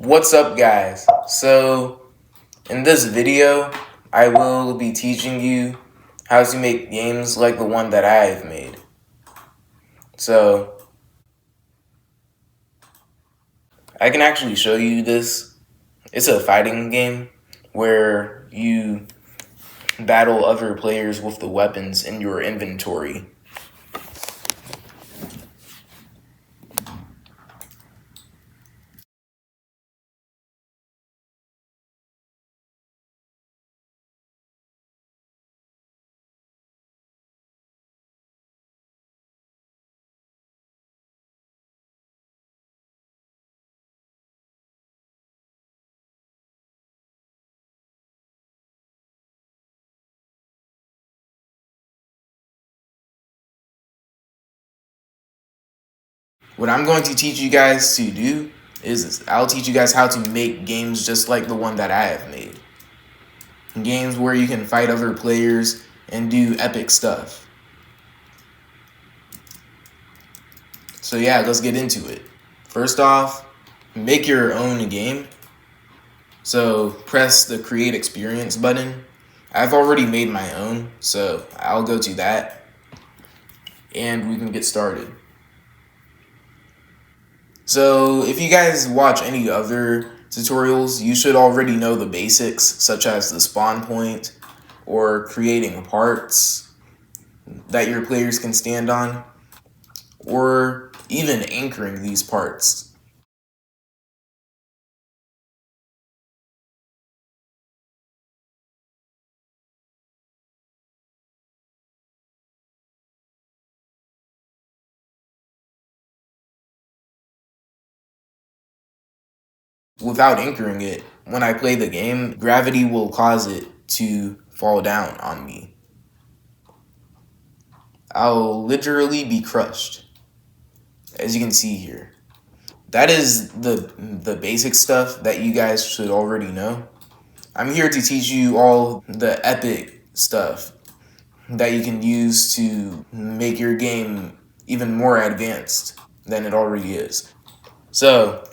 What's up, guys? So in this video I will be teaching you how to make games like the one that I've made. So I can actually show you this. It's a fighting game where you battle other players with the weapons in your inventory. What I'm going to teach you guys to do is I'll teach you guys how to make games just like the one that I have made. Games where you can fight other players and do epic stuff. So yeah, let's get into it. First off, make your own game. So press the create experience button. I've already made my own, so I'll go to that and we can get started. So if you guys watch any other tutorials, you should already know the basics, such as the spawn point or creating parts that your players can stand on, or even anchoring these parts. Without anchoring it, when I play the game, gravity will cause it to fall down on me. I'll literally be crushed, as you can see here. That is the basic stuff that you guys should already know. I'm here to teach you all the epic stuff that you can use to make your game even more advanced than it already is. So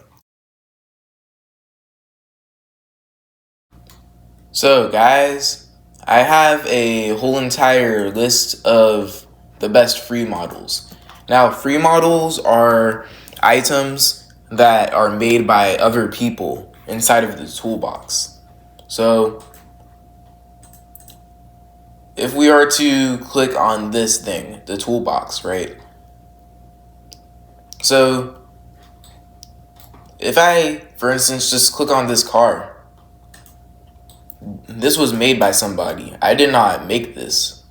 guys, I have a whole entire list of the best free models. Now, free models are items that are made by other people inside of the toolbox. So if we are to click on this thing, the toolbox, right? So if I, for instance, just click on this car, this was made by somebody. I did not make this,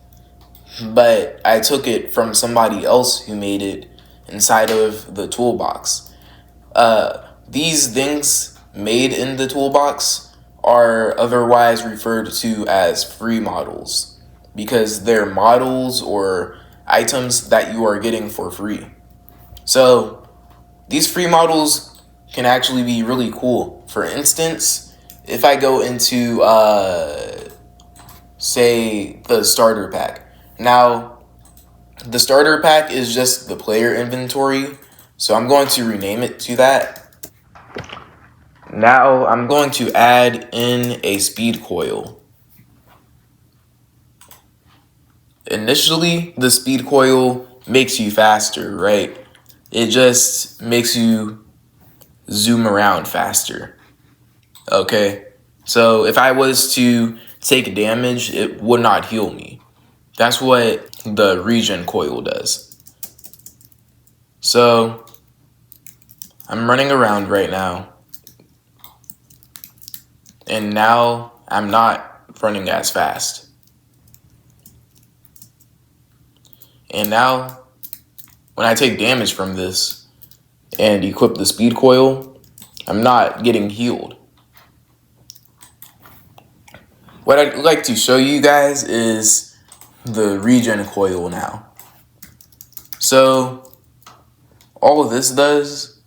but I took it from somebody else who made it inside of the toolbox. These things made in the toolbox are otherwise referred to as free models because they're models or items that you are getting for free. So these free models can actually be really cool. For instance, if I go into, say, the starter pack. Now, the starter pack is just the player inventory, so I'm going to rename it to that. Now, I'm going to add in a speed coil. Initially, the speed coil makes you faster, right? It just makes you zoom around faster. Okay, so if I was to take damage, it would not heal me. That's what the Regen coil does. So I'm running around right now, and now I'm not running as fast. And now when I take damage from this and equip the speed coil, I'm not getting healed. What I'd like to show you guys is the Regen coil now. So all of this does,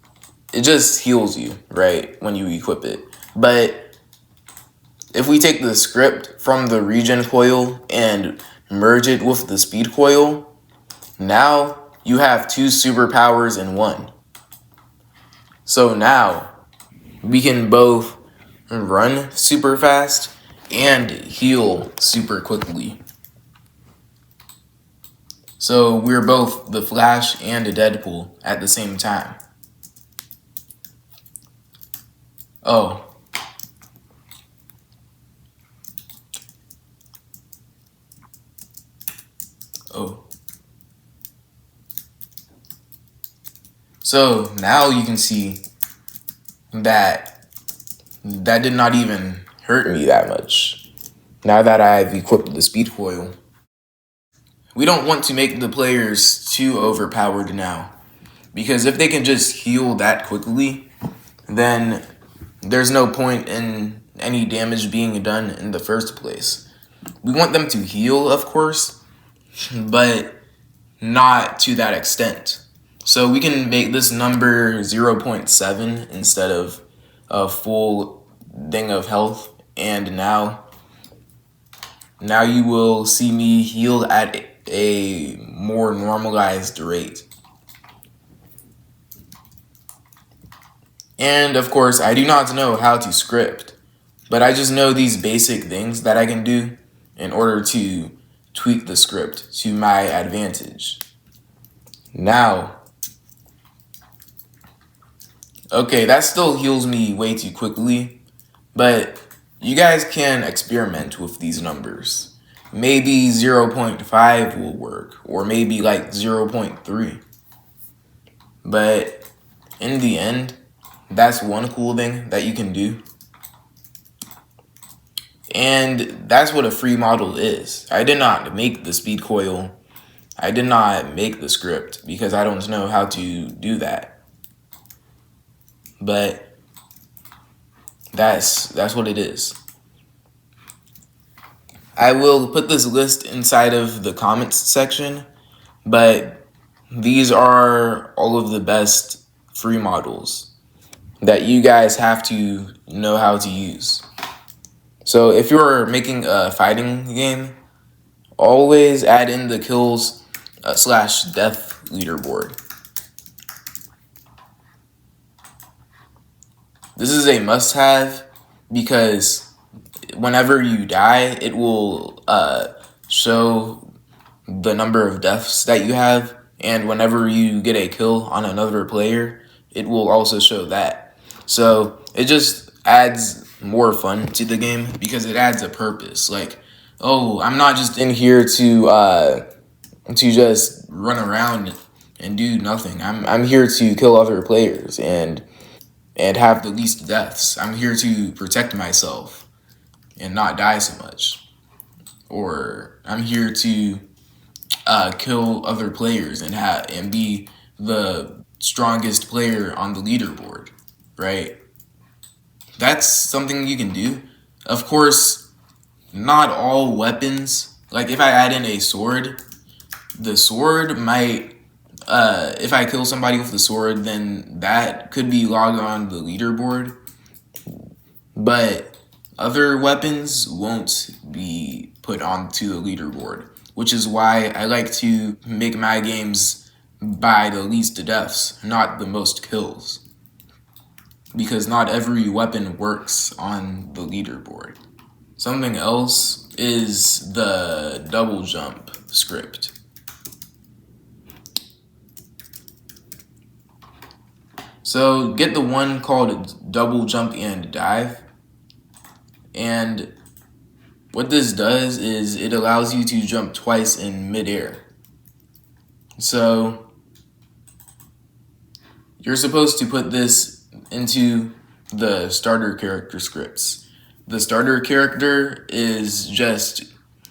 it just heals you, right, when you equip it. But if we take the script from the Regen coil and merge it with the speed coil, now you have two superpowers in one. So now, we can both run super fast and heal super quickly. So we're both the Flash and a Deadpool at the same time. Oh. Oh. So now you can see that did not even hurt me that much. Now that I've equipped the speed coil. We don't want to make the players too overpowered now. Because if they can just heal that quickly, then there's no point in any damage being done in the first place. We want them to heal, of course, but not to that extent. So we can make this number 0.7 instead of a full thing of health. And now you will see me heal at a more normalized rate. And of course, I do not know how to script, but I just know these basic things that I can do in order to tweak the script to my advantage. Now, okay, that still heals me way too quickly, but you guys can experiment with these numbers. Maybe 0.5 will work, or maybe like 0.3. But in the end, that's one cool thing that you can do. And that's what a free model is. I did not make the speed coil. I did not make the script because I don't know how to do that. But that's what it is. I will put this list inside of the comments section, but these are all of the best free models that you guys have to know how to use. So if you're making a fighting game, always add in the kills / death leaderboard. This is a must-have because whenever you die, it will show the number of deaths that you have, and whenever you get a kill on another player, it will also show that. So it just adds more fun to the game because it adds a purpose. Like, oh, I'm not just in here to just run around and do nothing. I'm here to kill other players and have the least deaths. I'm here to protect myself and not die so much. Or I'm here to kill other players and be the strongest player on the leaderboard, right? That's something you can do. Of course, not all weapons. Like if I add in a sword, the sword might, if I kill somebody with the sword, then that could be logged on the leaderboard. But other weapons won't be put onto the leaderboard, which is why I like to make my games by the least deaths, not the most kills. Because not every weapon works on the leaderboard. Something else is the double jump script. So get the one called double jump and dive. And what this does is it allows you to jump twice in midair. So you're supposed to put this into the starter character scripts. The starter character is just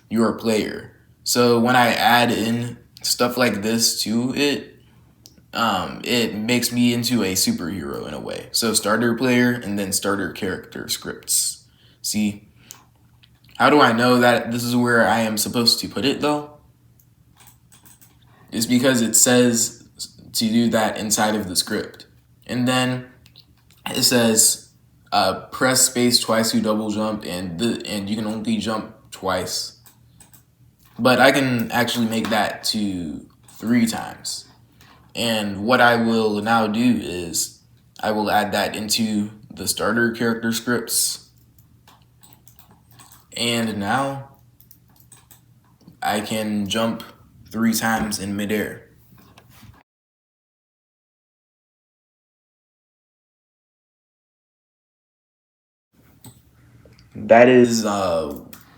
your player. So when I add in stuff like this to it, it makes me into a superhero in a way. So starter player and then starter character scripts. See, how do I know that this is where I am supposed to put it though? It's because it says to do that inside of the script. And then it says press space twice to double jump and you can only jump twice. But I can actually make that to 3 times. And what I will now do is I will add that into the starter character scripts. And now I can jump 3 times in midair. That is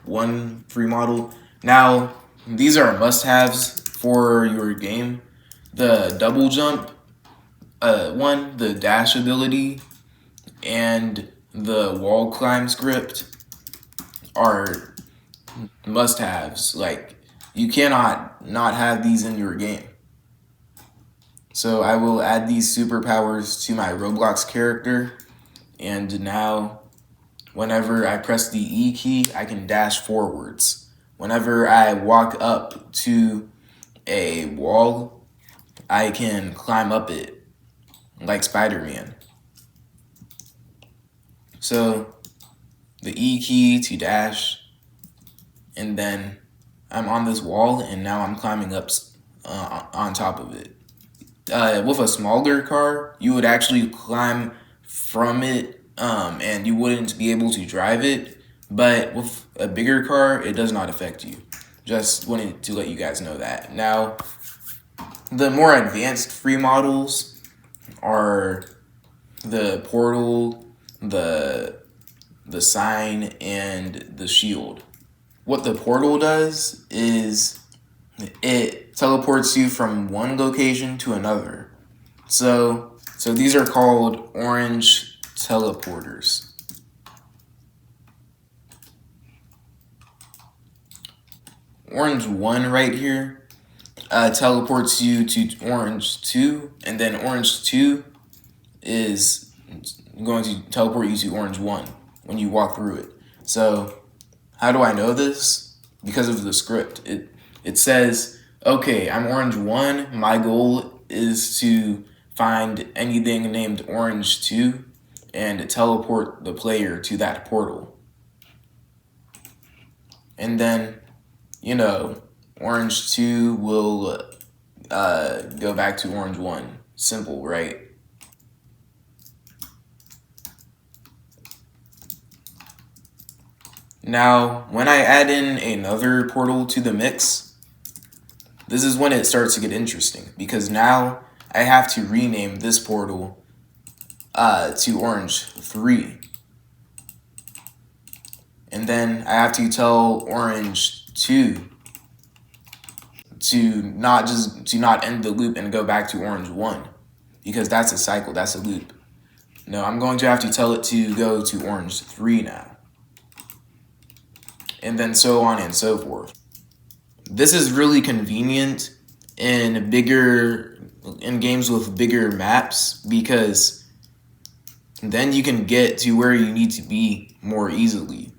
one free model. Now, these are must-haves for your game. The double jump, one, the dash ability, and the wall climb script are must-haves. Like, you cannot not have these in your game. So I will add these superpowers to my Roblox character, and now whenever I press the E key, I can dash forwards. Whenever I walk up to a wall, I can climb up it like Spider-Man. So the E key to dash, and then I'm on this wall, and now I'm climbing up on top of it. With a smaller car, you would actually climb from it, and you wouldn't be able to drive it. But with a bigger car, it does not affect you. Just wanted to let you guys know that. Now, the more advanced free models are the portal, the sign, and the shield. What the portal does is it teleports you from one location to another. So these are called orange teleporters. Orange 1 right here teleports you to orange 2, and then orange 2 is going to teleport you to orange 1 when you walk through it. So how do I know this? Because of the script. It says, okay, I'm orange 1. My goal is to find anything named orange 2 and teleport the player to that portal. And then, orange 2 will go back to orange 1. Simple, right? Now, when I add in another portal to the mix, this is when it starts to get interesting, because now I have to rename this portal to orange 3. And then I have to tell orange 2 to not end the loop and go back to orange 1, because that's a cycle, that's a loop. No, I'm going to have to tell it to go to orange 3 now. And then so on and so forth. This is really convenient in games with bigger maps, because then you can get to where you need to be more easily.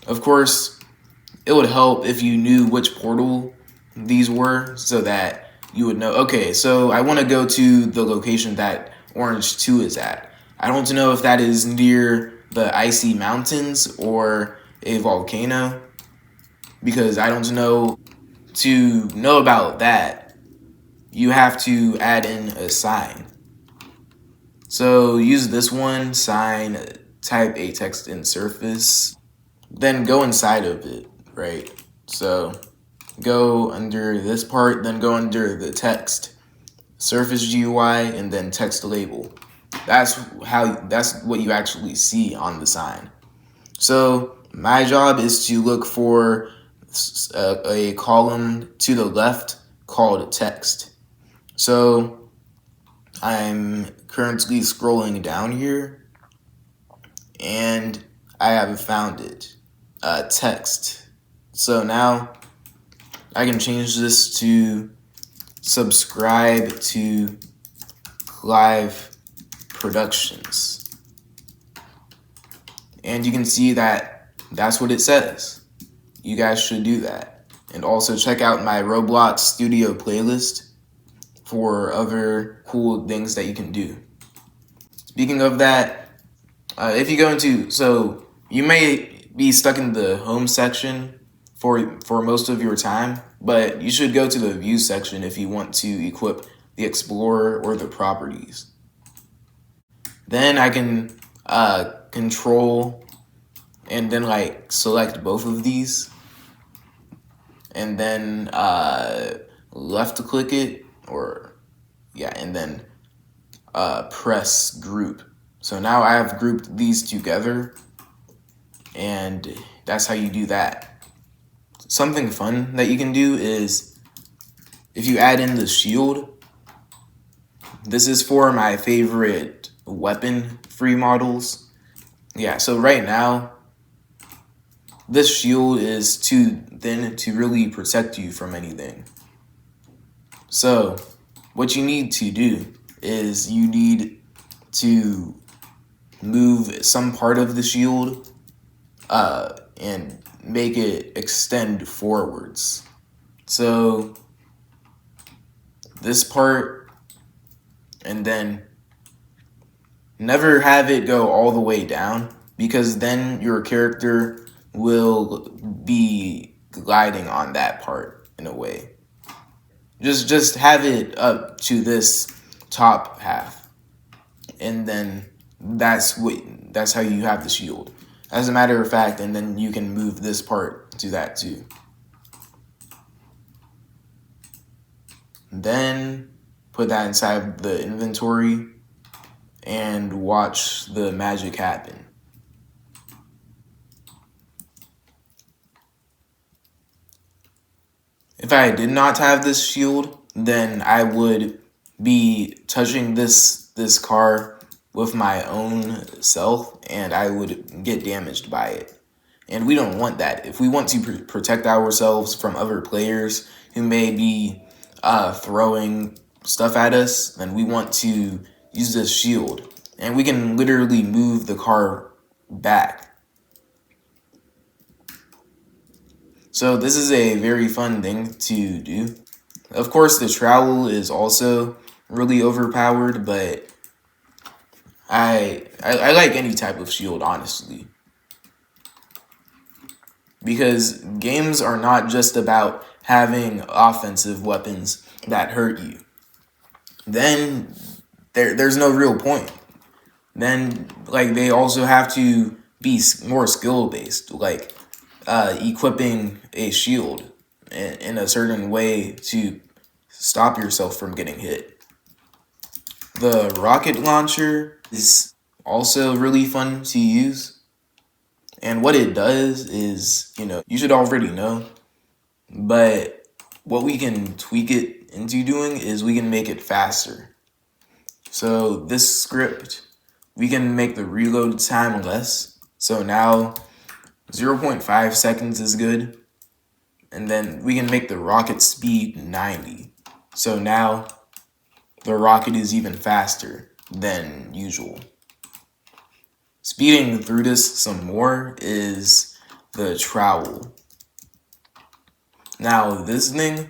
Of course, it would help if you knew which portal these were, so that you would know, okay, so I want to go to the location that orange 2 is at. I don't know if that is near the icy mountains or a volcano, because I don't know. To know about that, you have to add in a sign. So use this one, sign, type a text in surface, then go inside of it, right? So go under this part, then go under the text, surface GUI, and then text label. That's what you actually see on the sign. So my job is to look for a column to the left called text. So I'm currently scrolling down here, and I haven't found it. Text. So now I can change this to subscribe to Live Productions. And you can see that that's what it says. You guys should do that. And also check out my Roblox Studio playlist for other cool things that you can do. Speaking of that, if you go into, so you may be stuck in the home section for most of your time, but you should go to the view section if you want to equip the Explorer or the properties. Then I can control and then like select both of these, and then left click it, or yeah, and then press group. So now I have grouped these together, and that's how you do that. Something fun that you can do is if you add in the shield. This is for my favorite weapon free models. Yeah, so right now, this shield is too thin to really protect you from anything. So what you need to do is you need to move some part of the shield and make it extend forwards. So this part, and then never have it go all the way down, because then your character will be gliding on that part in a way. Just have it up to this top half, and then that's how you have the shield. As a matter of fact, and then you can move this part to that too. Then put that inside the inventory and watch the magic happen. If I did not have this shield, then I would be touching this car with my own self, and I would get damaged by it. And we don't want that. If we want to protect ourselves from other players who may be throwing stuff at us, then we want to use this shield. And we can literally move the car back. So this is a very fun thing to do. Of course, the trowel is also really overpowered, but I like any type of shield, honestly. Because games are not just about having offensive weapons that hurt you. Then there's no real point. Then like they also have to be more skill based, like equipping a shield in a certain way to stop yourself from getting hit. The rocket launcher is also really fun to use. And what it does is, you should already know, but what we can tweak it into doing is we can make it faster. So this script, we can make the reload time less. So now 0.5 seconds is good. And then we can make the rocket speed 90. So now the rocket is even faster than usual. Speeding through this some more is the trowel. Now this thing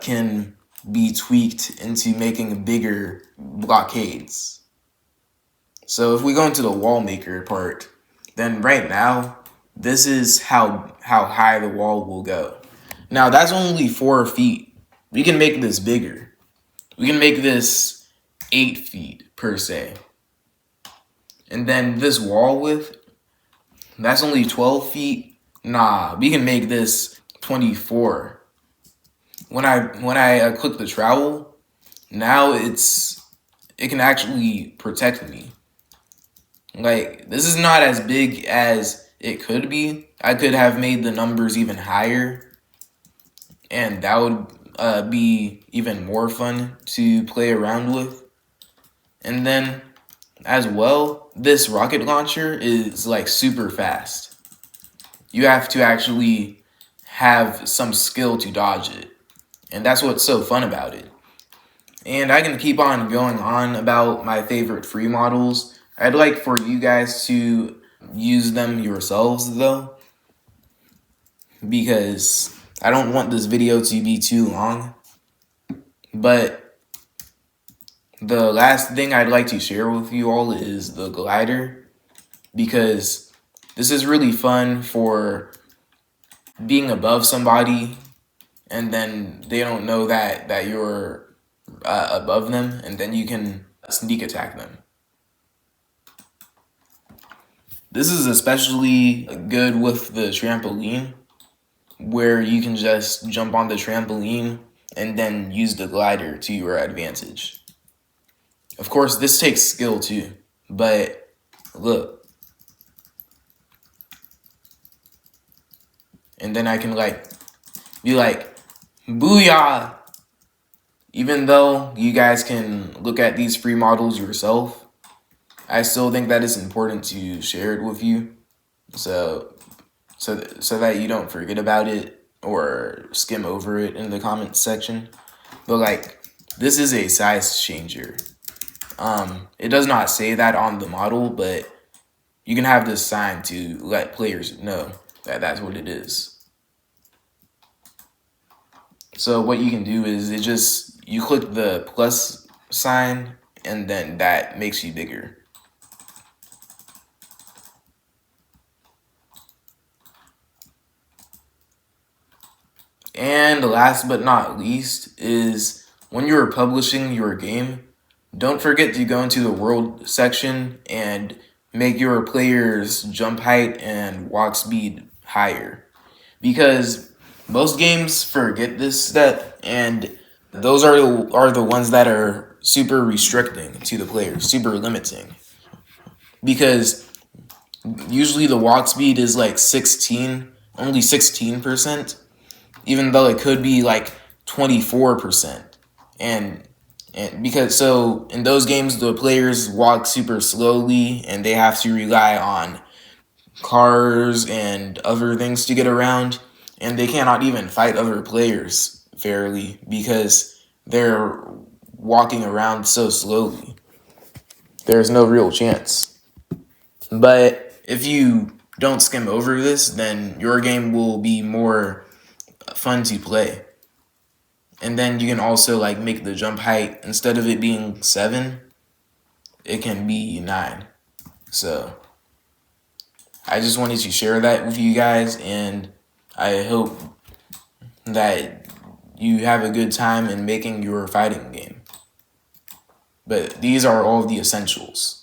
can be tweaked into making bigger blockades. So if we go into the wall maker part, then right now, this is how high the wall will go. Now that's only 4 feet. We can make this bigger. We can make this 8 feet per se. And then this wall width, that's only 12 feet. Nah, we can make this 24. When I click the trowel, now it can actually protect me. Like, this is not as big as it could be. I could have made the numbers even higher, and that would be even more fun to play around with. And then, as well, this rocket launcher is like super fast. You have to actually have some skill to dodge it, and that's what's so fun about it. And I can keep on going on about my favorite free models. I'd like for you guys to use them yourselves though, because I don't want this video to be too long. But the last thing I'd like to share with you all is the glider, because this is really fun for being above somebody and then they don't know that you're above them, and then you can sneak attack them. This is especially good with the trampoline, where you can just jump on the trampoline and then use the glider to your advantage. Of course, this takes skill too, but look. And then I can be like, booyah! Even though you guys can look at these free models yourself, I still think that it's important to share it with you, so that you don't forget about it or skim over it in the comments section. But like, this is a size changer. It does not say that on the model, but you can have this sign to let players know that that's what it is. So what you can do is you click the plus sign, and then that makes you bigger. And last but not least is when you're publishing your game, don't forget to go into the world section and make your players' jump height and walk speed higher. Because most games forget this step, and those are the ones that are super restricting to the players, super limiting. Because usually the walk speed is like only 16%, even though it could be like 24%. And because so in those games the players walk super slowly and they have to rely on cars and other things to get around, and they cannot even fight other players fairly because they're walking around so slowly. There's no real chance. But if you don't skim over this, then your game will be more fun to play. And then you can also like make the jump height, instead of it being 7, it can be 9. So I just wanted to share that with you guys, and I hope that you have a good time in making your fighting game. But these are all the essentials.